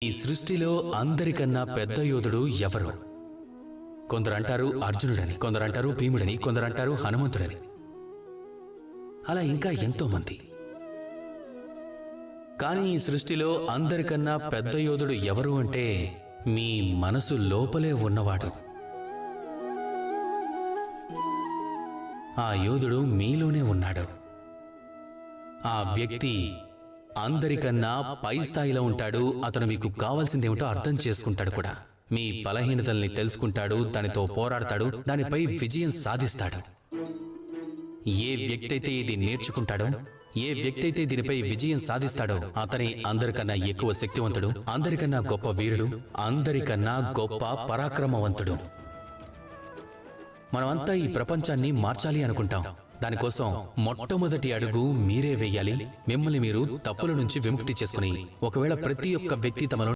ఈ సృష్టిలో అందరికన్నా పెద్ద యోధుడు ఎవరు? కొందరంటారు అర్జునుడని, కొందరంటారు భీముడని, కొందరంటారు హనుమంతుడని, అలా ఇంకా ఎంతో మంది. కానీ ఈ సృష్టిలో అందరికన్నా పెద్ద యోధుడు ఎవరు అంటే మీ మనసు లోపలే ఉన్నవాడు. ఆ యోధుడు మీలోనే ఉన్నాడు. ఆ వ్యక్తి అందరికన్నా పై స్థాయిలో ఉంటాడు. అతను మీకు కావాల్సిందేమిటో అర్థం చేసుకుంటాడు కూడా. మీ బలహీనతల్ని తెలుసుకుంటాడు, దానితో పోరాడతాడు, దానిపై విజయం సాధిస్తాడు. ఏ వ్యక్తి అయితే ఇది నేర్చుకుంటాడో, ఏ వ్యక్తి అయితే దీనిపై విజయం సాధిస్తాడో అతనే అందరికన్నా ఎక్కువ శక్తివంతుడు, అందరికన్నా గొప్ప వీరుడు, అందరికన్నా గొప్ప పరాక్రమవంతుడు. మనమంతా ఈ ప్రపంచాన్ని మార్చాలి అనుకుంటాం. దానికోసం మొట్టమొదటి అడుగు మీరే వేయాలి. మిమ్మల్ని మీరు తప్పుల నుంచి విముక్తి చేసుకుని, ఒకవేళ ప్రతి ఒక్క వ్యక్తి తమలో